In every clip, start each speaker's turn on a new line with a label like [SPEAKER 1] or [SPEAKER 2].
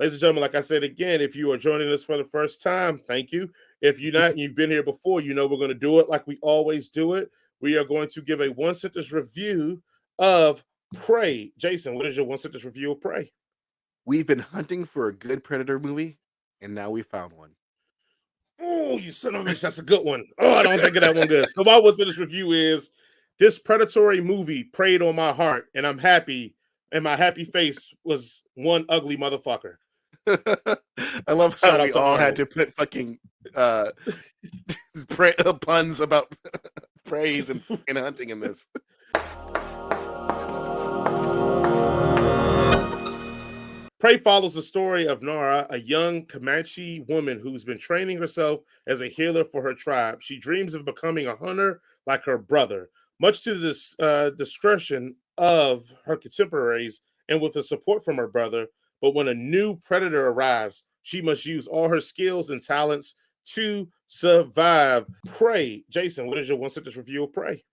[SPEAKER 1] Ladies and gentlemen, like I said again, if you are joining us for the first time, thank you. If you're not and you've been here before, you know we're going to do it like we always do it. We are going to give a one sentence review of Prey. Jason, what is your one sentence review of Prey?
[SPEAKER 2] We've been hunting for a good Predator movie, and now we found one.
[SPEAKER 1] Oh, you son of a bitch, that's a good one. Oh, I don't think of that one good. So my one sentence review is this predatory movie preyed on my heart, and I'm happy, and my happy face was one ugly motherfucker.
[SPEAKER 2] I love how
[SPEAKER 1] Shout
[SPEAKER 2] we
[SPEAKER 1] out to
[SPEAKER 2] all had
[SPEAKER 1] Arnold.
[SPEAKER 2] to put fucking uh, puns about praise and hunting in this.
[SPEAKER 1] Prey follows the story of Nora, a young Comanche woman who's been training herself as a healer for her tribe. She dreams of becoming a hunter like her brother, much to the discretion of her contemporaries and with the support from her brother. But when a new predator arrives, she must use all her skills and talents to survive. Prey. Jason, what is your one sentence review of Prey?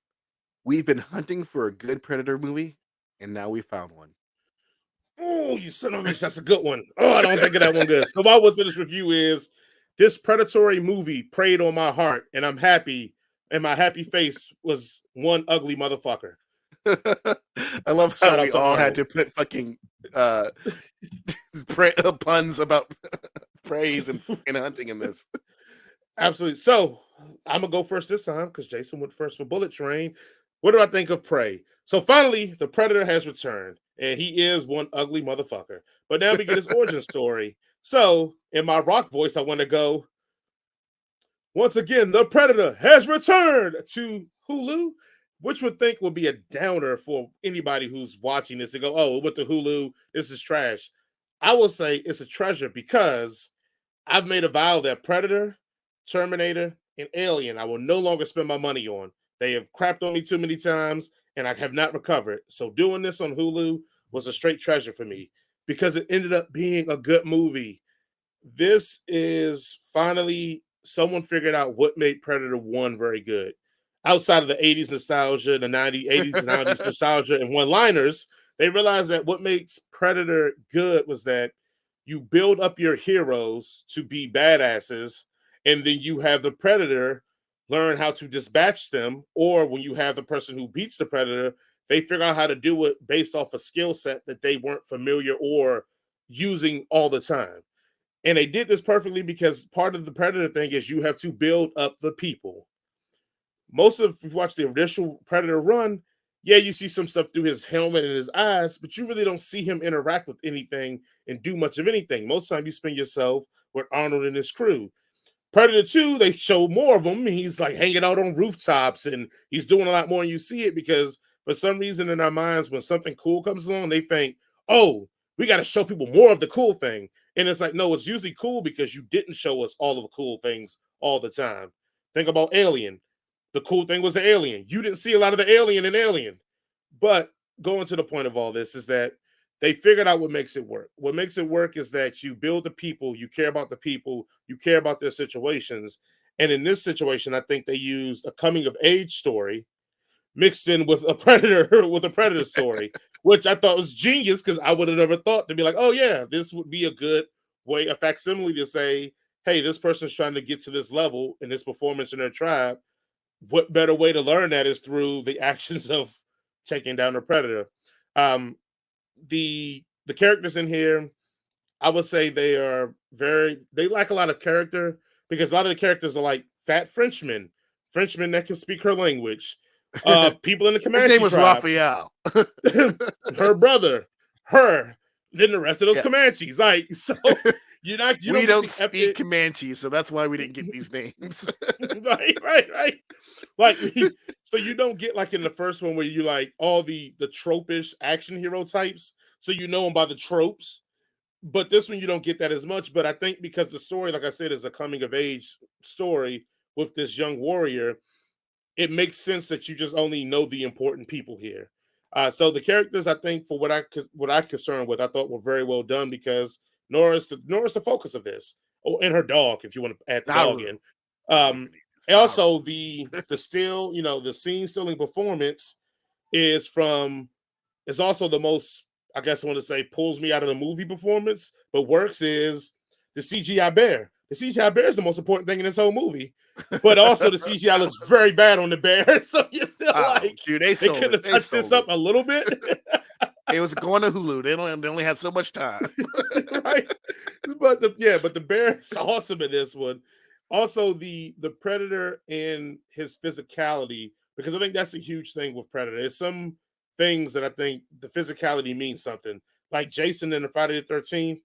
[SPEAKER 2] We've been hunting for a good Predator movie, and now we found one.
[SPEAKER 1] Oh, you son of a bitch, that's a good one. Oh, I don't think of that one good. So my one sentence review is this predatory movie preyed on my heart, and I'm happy, and my happy face was one ugly motherfucker.
[SPEAKER 2] I love how
[SPEAKER 1] Shout out
[SPEAKER 2] we
[SPEAKER 1] to
[SPEAKER 2] all had
[SPEAKER 1] Arnold.
[SPEAKER 2] to put fucking uh, puns about praise and hunting in this.
[SPEAKER 1] Absolutely. So I'm gonna go first this time because Jason went first for Bullet Train. What do I think of Prey? So finally, the Predator has returned, and he is one ugly motherfucker. But now we get his origin story. So in my rock voice, I want to go. Once again, the Predator has returned to Hulu, which would think would be a downer for anybody who's watching this to go, oh, with the Hulu, this is trash. I will say it's a treasure because I've made a vow that Predator, Terminator, and Alien I will no longer spend my money on. They have crapped on me too many times and I have not recovered. So doing this on Hulu was a straight treasure for me because it ended up being a good movie. This is finally someone figured out what made Predator 1 very good. Outside of the 80s nostalgia, the 90s, 80s, 90s nostalgia, and one liners, they realized that what makes Predator good was that you build up your heroes to be badasses, and then you have the Predator learn how to dispatch them, or when you have the person who beats the Predator, they figure out how to do it based off a skill set that they weren't familiar or using all the time. And they did this perfectly because part of the Predator thing is you have to build up the people. Most of if you watch the initial Predator run, yeah, you see some stuff through his helmet and his eyes, but you really don't see him interact with anything and do much of anything. Most time you spend yourself with Arnold and his crew. Predator 2, they show more of him. He's like hanging out on rooftops and he's doing a lot more, and you see it because for some reason in our minds, when something cool comes along, they think, oh, we got to show people more of the cool thing. And it's like, no, it's usually cool because you didn't show us all of the cool things all the time. Think about Alien. The cool thing was the alien. You didn't see a lot of the alien in Alien. But going to the point of all this is that they figured out what makes it work. What makes it work is that you build the people, you care about the people, you care about their situations. And in this situation, I think they used a coming of age story mixed in with a predator with a predator story, which I thought was genius because I would have never thought to be like, oh yeah, this would be a good way, a facsimile to say, hey, this person's trying to get to this level in this performance in their tribe. What better way to learn that is through the actions of taking down a predator? Um, the characters in here, I would say they lack a lot of character because a lot of the characters are like fat Frenchmen, Frenchmen that can speak her language, people in the
[SPEAKER 2] His name
[SPEAKER 1] Comanche
[SPEAKER 2] was
[SPEAKER 1] tribe,
[SPEAKER 2] Raphael.
[SPEAKER 1] her brother, her, then the rest of those
[SPEAKER 2] Yeah.
[SPEAKER 1] Comanches. Like, so you
[SPEAKER 2] We
[SPEAKER 1] don't get
[SPEAKER 2] don't
[SPEAKER 1] the
[SPEAKER 2] speak
[SPEAKER 1] epic.
[SPEAKER 2] Comanche, so that's why we didn't get these names.
[SPEAKER 1] Right. Like so you don't get like in the first one where you like all the tropish action hero types, so you know them by the tropes. But this one you don't get that as much. But I think because the story, like I said, is a coming of age story with this young warrior, it makes sense that you just only know the important people here. So the characters, I think, for what I concerned with, I thought were very well done because Nora's the focus of this. Oh, and her dog, if you want to add the dog
[SPEAKER 2] Naru.
[SPEAKER 1] in.
[SPEAKER 2] I believe
[SPEAKER 1] Um,
[SPEAKER 2] her name is
[SPEAKER 1] and
[SPEAKER 2] Naru.
[SPEAKER 1] also the still, the scene stealing performance is from is also the most I guess I want to say, pulls me out of the movie performance, but works is the CGI bear. The CGI bear is the most important thing in this whole movie. But also the CGI looks very bad on the bear. So you're still
[SPEAKER 2] Oh,
[SPEAKER 1] like,
[SPEAKER 2] dude, they
[SPEAKER 1] they
[SPEAKER 2] sold
[SPEAKER 1] couldn't
[SPEAKER 2] it.
[SPEAKER 1] have
[SPEAKER 2] They
[SPEAKER 1] touched this
[SPEAKER 2] sold it.
[SPEAKER 1] up a little bit.
[SPEAKER 2] It was going to Hulu. They only had so much time.
[SPEAKER 1] Right. But the bear is awesome in this one. Also, the predator and his physicality, because I think that's a huge thing with Predator. There's some things that I think the physicality means something. Like Jason in the Friday the 13th,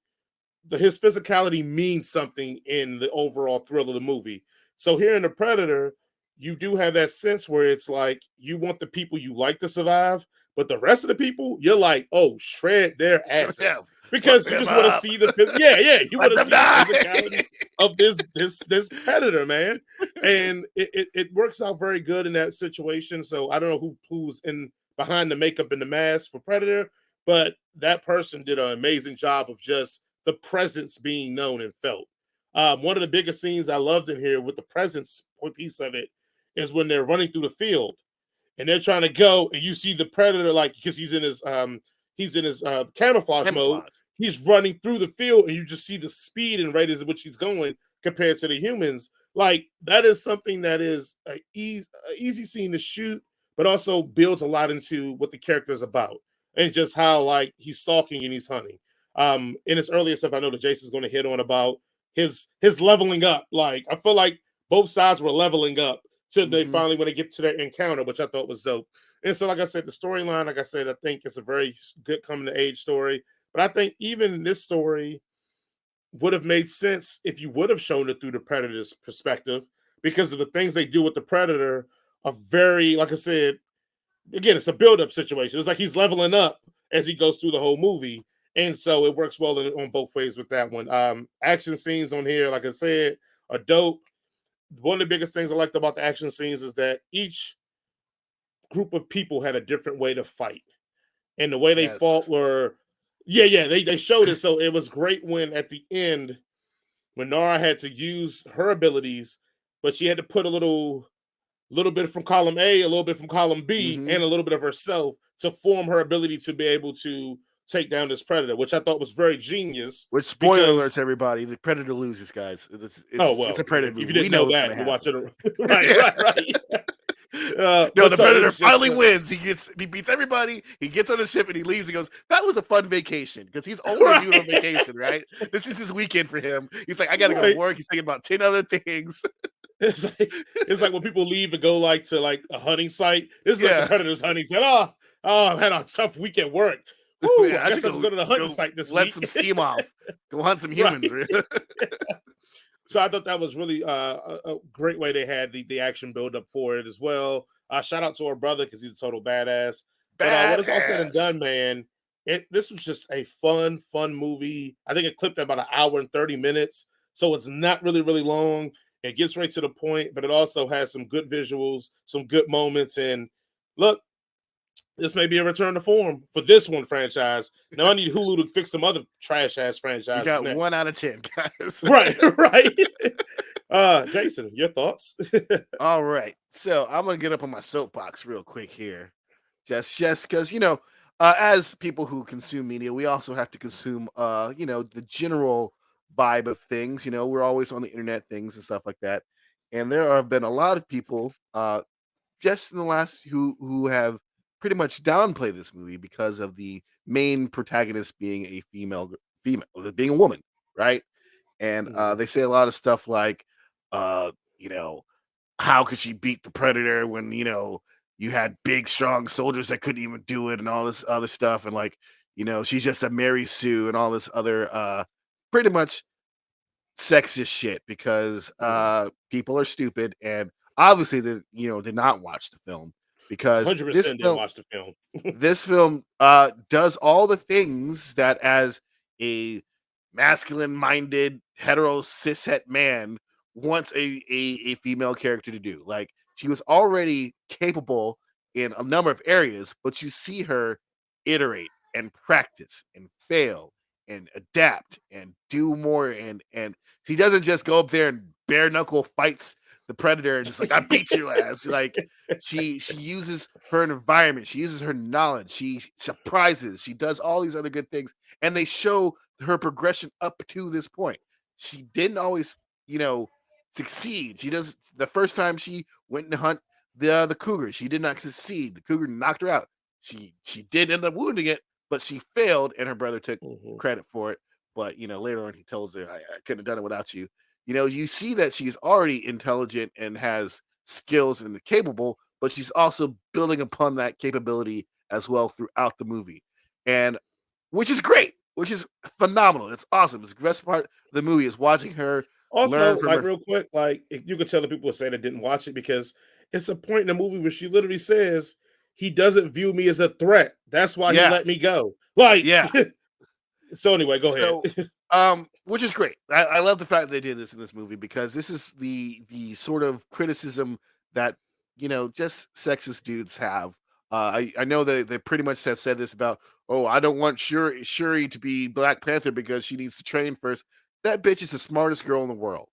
[SPEAKER 1] his physicality means something in the overall thrill of the movie. So here in the Predator, you do have that sense where it's like you want the people you like to survive, but the rest of the people, you're like, oh, shred their
[SPEAKER 2] Yeah,
[SPEAKER 1] asses
[SPEAKER 2] fuck
[SPEAKER 1] because you
[SPEAKER 2] them
[SPEAKER 1] just want to
[SPEAKER 2] up.
[SPEAKER 1] see yeah, you
[SPEAKER 2] Let
[SPEAKER 1] want to
[SPEAKER 2] them
[SPEAKER 1] see the
[SPEAKER 2] die.
[SPEAKER 1] physicality of this Predator, man, and it works out very good in that situation. So I don't know who's in behind the makeup and the mask for Predator, but that person did an amazing job of just the presence being known and felt. One of the biggest scenes I loved in here with the presence piece of it is when they're running through the field and they're trying to go, and you see the predator like because he's in his camouflage mode.
[SPEAKER 2] Camouflage.
[SPEAKER 1] He's running through the field, and you just see the speed and rate at which he's going compared to the humans. Like that is something that is a easy scene to shoot, but also builds a lot into what the character is about and just how like he's stalking and he's hunting. In his earlier stuff, I know that Jason's going to hit on about his leveling up. Like I feel like both sides were leveling up till they
[SPEAKER 2] Mm-hmm.
[SPEAKER 1] finally when they get to their encounter, which I thought was dope. And so, like I said, the storyline, like I said, I think it's a very good coming to age story. But I think even this story would have made sense if you would have shown it through the predator's perspective, because of the things they do with the predator are very, like I said, again, it's a build-up situation. It's like he's leveling up as he goes through the whole movie. And so it works well on both ways with that one. Action scenes on here, like I said, are dope. One of the biggest things I liked about the action scenes is that each group of people had a different way to fight. And the way they fought
[SPEAKER 2] Yes.
[SPEAKER 1] were, yeah, they showed it. So it was great when at the end, when Nara had to use her abilities, but she had to put a little bit from column A, a little bit from column B,
[SPEAKER 2] Mm-hmm.
[SPEAKER 1] and a little bit of herself to form her ability to be able to take down this predator, which I thought was very genius
[SPEAKER 2] Which, spoiler alerts,
[SPEAKER 1] because
[SPEAKER 2] everybody, the Predator loses, guys.
[SPEAKER 1] oh
[SPEAKER 2] It's
[SPEAKER 1] well,
[SPEAKER 2] a Predator
[SPEAKER 1] if
[SPEAKER 2] movie.
[SPEAKER 1] you
[SPEAKER 2] We
[SPEAKER 1] didn't
[SPEAKER 2] know
[SPEAKER 1] know
[SPEAKER 2] what's going
[SPEAKER 1] that,
[SPEAKER 2] to
[SPEAKER 1] you're
[SPEAKER 2] happen.
[SPEAKER 1] watching it right.
[SPEAKER 2] No,
[SPEAKER 1] But
[SPEAKER 2] the
[SPEAKER 1] so it
[SPEAKER 2] Predator
[SPEAKER 1] was just
[SPEAKER 2] finally wins. He beats everybody. He gets on the ship and he leaves. He goes, "That was a fun vacation," because he's only a dude on
[SPEAKER 1] right,
[SPEAKER 2] vacation, right? This is his weekend for him. He's like, "I got to go to
[SPEAKER 1] right.
[SPEAKER 2] work." He's thinking about 10 other things.
[SPEAKER 1] It's like when people leave to go like to like a hunting site. This is like the
[SPEAKER 2] Yeah,
[SPEAKER 1] predator's hunting site. Oh, I had a tough week at work. Woo,
[SPEAKER 2] man,
[SPEAKER 1] I
[SPEAKER 2] I should
[SPEAKER 1] guess I'll just go to the hunting
[SPEAKER 2] go
[SPEAKER 1] site this
[SPEAKER 2] let
[SPEAKER 1] week.
[SPEAKER 2] some steam off. Go hunt some humans.
[SPEAKER 1] Right. So I thought that was really a great way they had the action build up for it as well. Shout out to our brother because he's a total badass. But when it's all said and
[SPEAKER 2] Badass.
[SPEAKER 1] done, man, this was just a fun movie. I think it clipped at about an hour and 30 minutes, so it's not really long. It gets right to the point, but it also has some good visuals, some good moments, and look, this may be a return to form for this one franchise. Now I need Hulu to fix some other trash ass
[SPEAKER 2] We
[SPEAKER 1] franchises
[SPEAKER 2] got one
[SPEAKER 1] next.
[SPEAKER 2] out of 10, guys.
[SPEAKER 1] Right, right. Jason, your thoughts?
[SPEAKER 2] All right. So I'm gonna get up on my soapbox real quick here. Just because, as people who consume media, we also have to consume the general vibe of things. We're always on the internet, things and stuff like that. And there have been a lot of people just in the last who have pretty much downplayed this movie because of the main protagonist being a female being a woman, right? And
[SPEAKER 1] Mhm.
[SPEAKER 2] they say a lot of stuff like, uh, you know, how could she beat the predator when you had big strong soldiers that couldn't even do it and all this other stuff, and like, she's just a Mary Sue and all this other pretty much sexist shit because
[SPEAKER 1] Mhm.
[SPEAKER 2] people are stupid, and obviously they did not watch the film because
[SPEAKER 1] 100% didn't watch the film.
[SPEAKER 2] this film does all the things that as a masculine minded hetero cishet man wants a female character to do. Like, she was already capable in a number of areas, but you see her iterate and practice and fail and adapt and do more, and she doesn't just go up there and bare knuckle fights the predator and just like I beat your ass. Like she uses her environment, she uses her knowledge, she surprises, she does all these other good things, and they show her progression up to this point. She didn't always, you know, succeed. She does the first time she went to hunt the cougar, she did not succeed. The cougar knocked her out. She did end up wounding it, but she failed, and her brother took
[SPEAKER 1] Mhm.
[SPEAKER 2] credit for it. But later on, he tells her, I couldn't have done it without you." You see that she's already intelligent and has skills and capable, but she's also building upon that capability as well throughout the movie. And which is great, which is phenomenal. It's awesome. It's the best part of the movie is watching her learn
[SPEAKER 1] Also,
[SPEAKER 2] from
[SPEAKER 1] like
[SPEAKER 2] her.
[SPEAKER 1] real quick, like you could tell the people saying that didn't watch it because it's a point in the movie where she literally says he doesn't view me as a threat. That's why he
[SPEAKER 2] Yeah,
[SPEAKER 1] let me go. Like,
[SPEAKER 2] yeah.
[SPEAKER 1] so anyway, go ahead.
[SPEAKER 2] So, which is great. I love the fact that they did this in this movie because this is the sort of criticism that just sexist dudes have. I know that they pretty much have said this about, oh, I don't want Shuri to be Black Panther because she needs to train first. That bitch is the smartest girl in the world.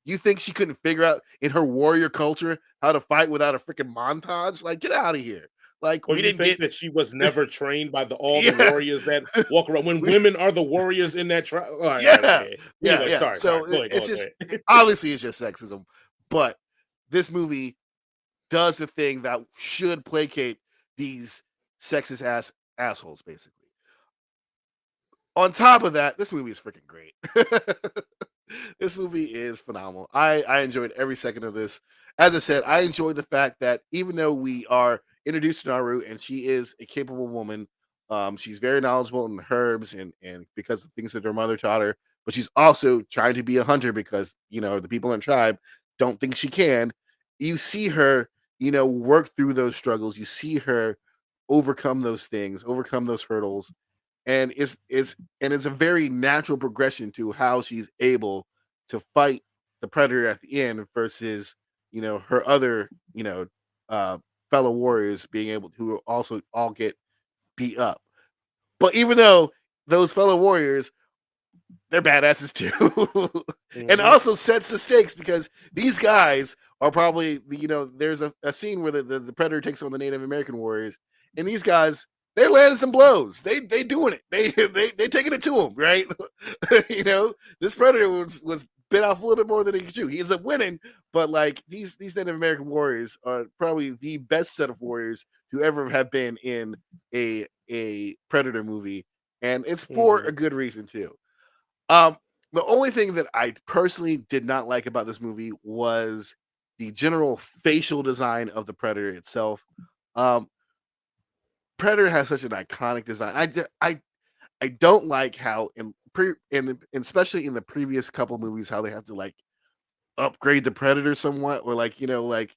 [SPEAKER 2] You think she couldn't figure out in her warrior culture how to fight without a freaking montage? Like, get out of here. Like,
[SPEAKER 1] Or
[SPEAKER 2] we
[SPEAKER 1] you
[SPEAKER 2] didn't
[SPEAKER 1] think
[SPEAKER 2] get
[SPEAKER 1] that she was never trained by all the
[SPEAKER 2] yeah.
[SPEAKER 1] warriors that walk around when
[SPEAKER 2] we
[SPEAKER 1] women are the warriors in that tribe? All right, go
[SPEAKER 2] Yeah,
[SPEAKER 1] ahead.
[SPEAKER 2] yeah,
[SPEAKER 1] Anyway,
[SPEAKER 2] yeah.
[SPEAKER 1] sorry.
[SPEAKER 2] So
[SPEAKER 1] Go ahead,
[SPEAKER 2] it's
[SPEAKER 1] go
[SPEAKER 2] just
[SPEAKER 1] ahead.
[SPEAKER 2] obviously it's just sexism, but this movie does the thing that should placate these sexist assholes, basically. On top of that, this movie is freaking great. This movie is phenomenal. I enjoyed every second of this. As I said, I enjoyed the fact that even though we are introduced to Naru and she is a capable woman, she's very knowledgeable in herbs and because of things that her mother taught her, but she's also trying to be a hunter because the people in the tribe don't think she can. You see her, work through those struggles. You see her overcome those things, overcome those hurdles, and it's a very natural progression to how she's able to fight the predator at the end versus her other uh fellow warriors being able to also all get beat up. But even though those fellow warriors, they're badasses too. And
[SPEAKER 1] Mhm,
[SPEAKER 2] also sets the stakes because these guys are probably there's a scene where the predator takes on the Native American warriors, and these guys, they're landing some blows. They doing it. They taking it to them, right? This predator was bit off a little bit more than he could chew. He ends up winning, but like these Native American warriors are probably the best set of warriors to ever have been in a predator movie, and it's for
[SPEAKER 1] mhm,
[SPEAKER 2] a good reason too. Um, the only thing that I personally did not like about this movie was the general facial design of the Predator itself. Um, Predator has such an iconic design. I don't like how especially in the previous couple movies how they have to like upgrade the Predator somewhat or like like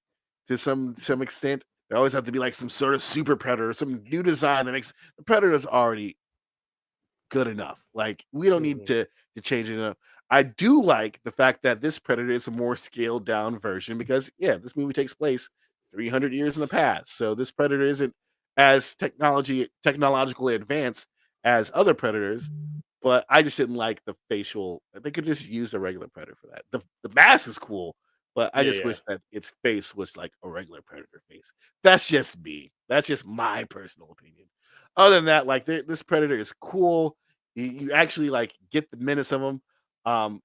[SPEAKER 2] to some extent they always have to be like some sort of super Predator, some new design that makes the Predator's already good enough. Like we don't need
[SPEAKER 1] mhm,
[SPEAKER 2] to change it up. I do like the fact that this Predator is a more scaled down version because yeah, this movie takes place 300 years in the past. So this Predator isn't as technologically advanced as other Predators, but I just didn't like the facial. They could just use a regular Predator for that. The mask is cool, but I
[SPEAKER 1] yeah,
[SPEAKER 2] just
[SPEAKER 1] yeah.
[SPEAKER 2] wish that its face was like a regular Predator face. That's just me. That's just my personal opinion. Other than that, like this Predator is cool. You actually like get the menace of him. Um,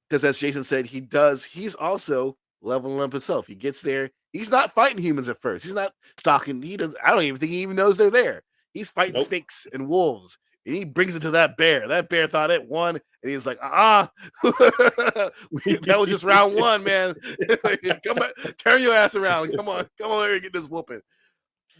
[SPEAKER 2] because as Jason said, he's also leveling up himself. He gets there. He's not fighting humans at first. He's not stalking. He does. I don't even think he even knows they're there. He's fighting
[SPEAKER 1] Nope.
[SPEAKER 2] snakes and wolves. And he brings it to that bear. That bear thought it won, and he's like, that was just round one, man. Come on, turn your ass around. Come on here and get this whooping.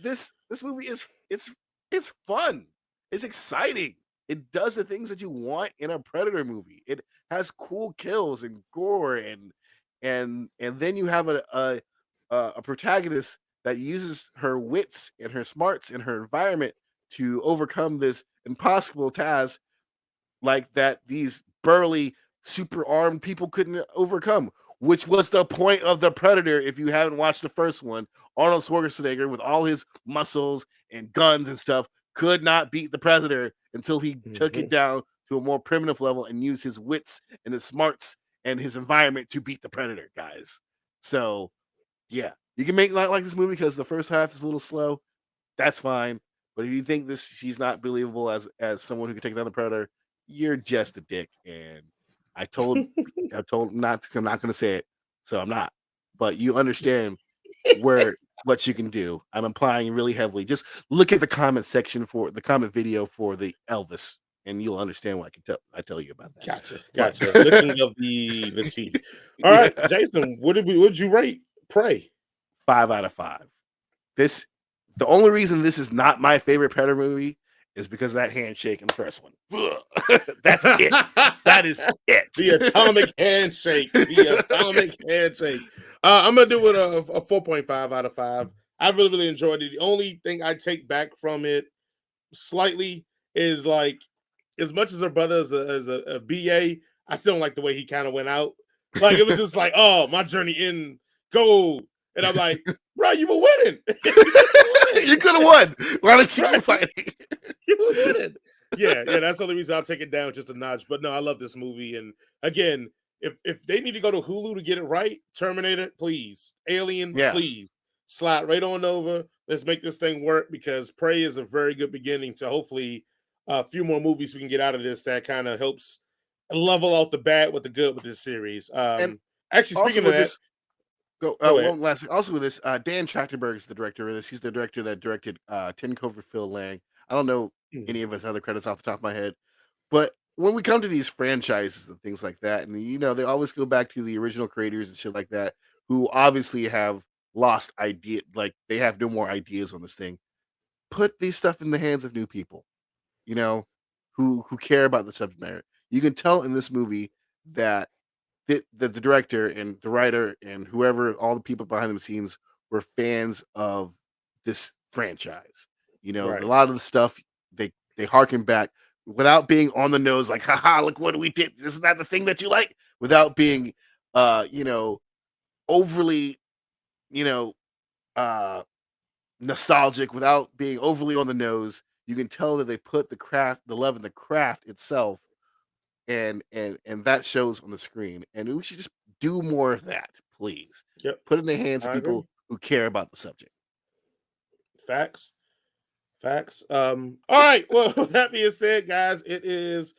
[SPEAKER 2] This movie is it's fun. It's exciting. It does the things that you want in a Predator movie. It has cool kills and gore and then you have a protagonist that uses her wits and her smarts and her environment to overcome this impossible task like that these burly super armed people couldn't overcome, which was the point of the Predator. If you haven't watched the first one, Arnold Schwarzenegger with all his muscles and guns and stuff could not beat the Predator until he took it
[SPEAKER 1] Mhm.
[SPEAKER 2] down to a more primitive level and used his wits and his smarts and his environment to beat the Predator, guys. So yeah, you can make not like this movie because the first half is a little slow. That's fine. But if you think this she's not believable as someone who can take down the Predator, you're just a dick. And I told I told not I'm not gonna say it, so I'm not. But you understand where what you can do. I'm implying really heavily. Just look at the comment section for the comment video for the Elvis, and you'll understand what I tell you about that.
[SPEAKER 1] Gotcha,
[SPEAKER 2] But
[SPEAKER 1] gotcha. Licking of the teeth. All
[SPEAKER 2] yeah,
[SPEAKER 1] right, Jason, would you rate Prey?
[SPEAKER 2] 5 out of 5. This the only reason this is not my favorite Predator movie is because of that handshake in the first one. That's it. That is it.
[SPEAKER 1] The atomic handshake. The atomic handshake. I'm gonna do it a 4.5 out of 5. I really, really enjoyed it. The only thing I take back from it slightly is like, as much as her brother is a BA, I still don't like the way he kind of went out. Like, it was just like, oh, my journey in gold. And I'm like, bro, you were winning.
[SPEAKER 2] You could have won. Why don't you keep fighting?
[SPEAKER 1] You were winning. Yeah, that's the only reason I'll take it down just a notch. But no, I love this movie. And again, if they need to go to Hulu to get it right, Terminator, please. Alien,
[SPEAKER 2] Yeah.
[SPEAKER 1] please. Slide right on over. Let's make this thing work, because Prey is a very good beginning to hopefully a few more movies we can get out of this that kind of helps level out the bad with the good with this series.
[SPEAKER 2] And
[SPEAKER 1] Actually,
[SPEAKER 2] also
[SPEAKER 1] speaking of
[SPEAKER 2] with
[SPEAKER 1] that,
[SPEAKER 2] this,
[SPEAKER 1] go ahead.
[SPEAKER 2] one last thing. Also with this, Dan Trachtenberg is the director of this. He's the director that directed 10 Cloverfield Lane. I don't know any of his other credits off the top of my head, but when we come to these franchises and things like that, and they always go back to the original creators and shit like that, who obviously have lost idea, like they have no more ideas on this thing. Put these stuff in the hands of new people, you know, who care about the subject matter. You can tell in this movie that the director and the writer and whoever, all the people behind the scenes, were fans of this franchise. A
[SPEAKER 1] Right.
[SPEAKER 2] lot of the stuff they harken back without being on the nose, like, haha, look what we did. Isn't that the thing that you like? Without being overly, you know, uh nostalgic, without being overly on the nose. You can tell that they put the love in the craft itself, and that shows on the screen. And we should just do more of that, please.
[SPEAKER 1] Yep.
[SPEAKER 2] Put it in the hands of
[SPEAKER 1] I agree.
[SPEAKER 2] people who care about the subject.
[SPEAKER 1] Facts. Facts. All right. Well, that being said, guys, it is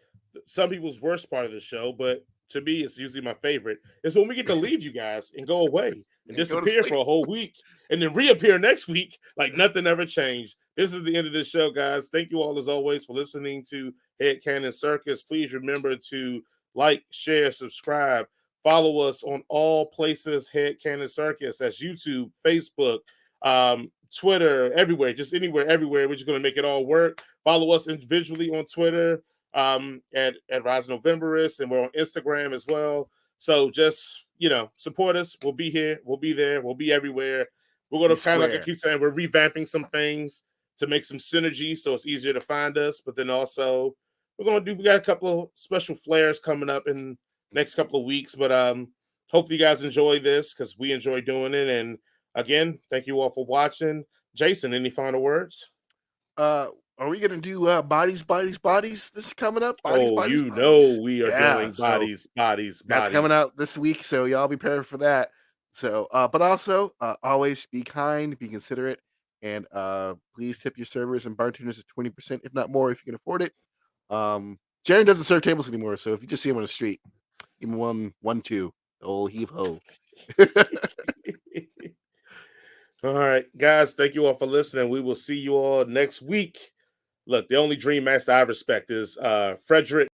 [SPEAKER 1] some people's worst part of the show, but to me, it's usually my favorite. Is when we get to leave you guys and go away and
[SPEAKER 2] And go to
[SPEAKER 1] disappear for
[SPEAKER 2] sleep.
[SPEAKER 1] a whole week and then reappear next week like nothing ever changed. This is the end of the show, guys. Thank you all as always for listening to Headcanon Circus. Please remember to like, share, subscribe, follow us on all places. Headcanon Circus. That's YouTube, Facebook, Twitter, everywhere, just anywhere, everywhere. We're just going to make it all work. Follow us individually on Twitter at Rise Novemberist, and we're on Instagram as well. So just, support us. We'll be here. We'll be there. We'll be everywhere. We're going
[SPEAKER 2] Be
[SPEAKER 1] to kind of, like I
[SPEAKER 2] square.
[SPEAKER 1] keep saying, we're revamping some things to make some synergy so it's easier to find us. But then also, we got a couple of special flares coming up in next couple of weeks. But hopefully you guys enjoy this, because we enjoy doing it. And again, thank you all for watching. Jason, any final words?
[SPEAKER 2] Are we gonna do bodies, bodies, bodies? This is coming up. Bodies,
[SPEAKER 1] Oh,
[SPEAKER 2] bodies,
[SPEAKER 1] you know
[SPEAKER 2] bodies.
[SPEAKER 1] we are
[SPEAKER 2] Yeah,
[SPEAKER 1] doing
[SPEAKER 2] so
[SPEAKER 1] bodies, bodies,
[SPEAKER 2] that's
[SPEAKER 1] bodies.
[SPEAKER 2] coming out this week, so y'all be prepared for that. So, but also, always be kind, be considerate, and please tip your servers and bartenders at 20%, if not more, if you can afford it. Jaron doesn't serve tables anymore, so if you just see him on the street, give him one, two, the old heave ho.
[SPEAKER 1] All right, guys, thank you all for listening. We will see you all next week. Look, the only Dream Master I respect is Frederick